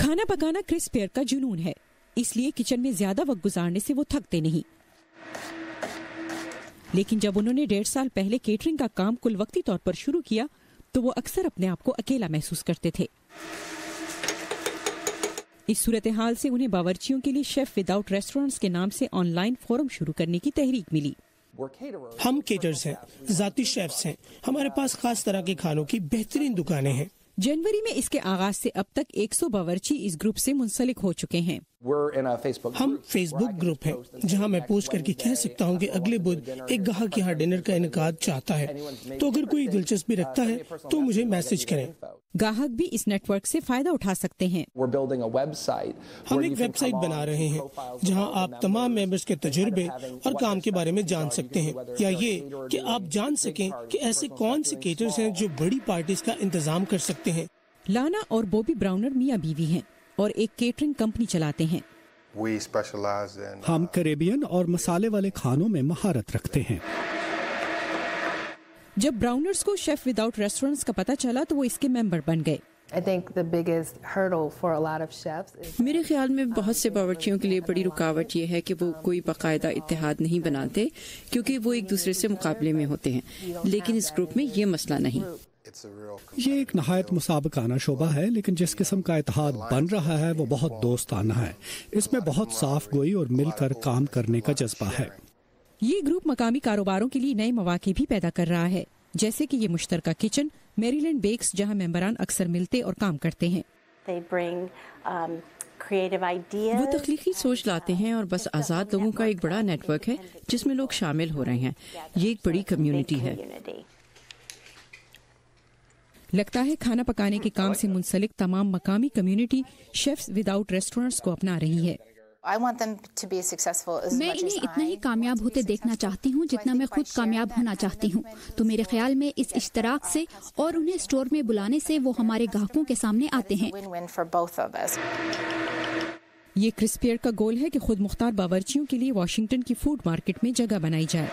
کھانا پکانا کرس پیئر کا جنون ہے، اس لیے کچن میں زیادہ وقت گزارنے سے وہ تھکتے نہیں۔ لیکن جب انہوں نے 1.5 سال پہلے کیٹرنگ کا کام کل وقتی طور پر شروع کیا تو وہ اکثر اپنے آپ کو اکیلا محسوس کرتے تھے۔ اس صورتحال سے انہیں باورچیوں کے لیے شیف وداؤٹ ریسٹورنٹس کے نام سے آن لائن فورم شروع کرنے کی تحریک ملی۔ ہم کیٹرز ہیں، ذاتی شیفز ہیں، ہمارے پاس خاص طرح کے کھانوں کی بہترین دکانیں ہیں۔ جنوری میں اس کے آغاز سے اب تک 100 باورچی اس گروپ سے منسلک ہو چکے ہیں۔ ہم فیس بک گروپ ہیں جہاں میں پوسٹ کر کے کہہ سکتا ہوں کہ اگلے بدھ ایک گاہک یہاں ڈنر کا انعقاد چاہتا ہے، تو اگر کوئی دلچسپی رکھتا ہے تو مجھے میسج کریں۔ گاہک بھی اس نیٹ ورک سے فائدہ اٹھا سکتے ہیں۔ ہم ایک ویب سائٹ بنا رہے ہیں جہاں آپ تمام ممبرز کے تجربے اور کام کے بارے میں جان سکتے ہیں، یا یہ کہ آپ جان سکیں کہ ایسے کون سے کیٹرز ہیں جو بڑی پارٹیز کا انتظام کر سکتے ہیں۔ لانا اور بوبی براؤنر میاں بیوی ہیں اور ایک کیٹرنگ کمپنی چلاتے ہیں۔ ہم کریبین اور مسالے والے کھانوں میں مہارت رکھتے ہیں۔ جب براؤنرز کو شیف وداؤٹ ریسٹورنٹس کا پتہ چلا تو وہ اس کے ممبر بن گئے۔ میرے خیال میں بہت سے باورچیوں کے لیے بڑی رکاوٹ یہ ہے کہ وہ کوئی باقاعدہ اتحاد نہیں بناتے کیونکہ وہ ایک دوسرے سے مقابلے میں ہوتے ہیں، لیکن اس گروپ میں یہ مسئلہ نہیں۔ یہ ایک نہایت مسابقانہ شعبہ ہے، لیکن جس قسم کا اتحاد بن رہا ہے وہ بہت دوستانہ ہے۔ اس میں بہت صاف گوئی اور مل کر کام کرنے کا جذبہ ہے۔ یہ گروپ مقامی کاروباروں کے لیے نئے مواقع بھی پیدا کر رہا ہے، جیسے کہ یہ مشترکہ کچن میری لینڈ بیکس، جہاں ممبران اکثر ملتے اور کام کرتے ہیں۔ وہ تخلیقی سوچ لاتے ہیں اور بس آزاد لوگوں کا ایک بڑا نیٹ ورک ہے جس میں لوگ شامل ہو رہے ہیں۔ یہ ایک بڑی کمیونٹی ہے۔ لگتا ہے کھانا پکانے کے کام سے منسلک تمام مقامی کمیونٹی شیفز وداؤٹ ریسٹورنٹس کو اپنا رہی ہے۔ میں انہیں اتنا ہی کامیاب ہوتے دیکھنا چاہتی ہوں جتنا میں خود کامیاب ہونا چاہتی ہوں، تو میرے خیال میں اس اشتراک سے اور انہیں اسٹور میں بلانے سے وہ ہمارے گاہکوں کے سامنے آتے ہیں۔ یہ کرس پیئر کا گول ہے کہ خود مختار باورچیوں کے لیے واشنگٹن کی فوڈ مارکیٹ میں جگہ بنائی جائے۔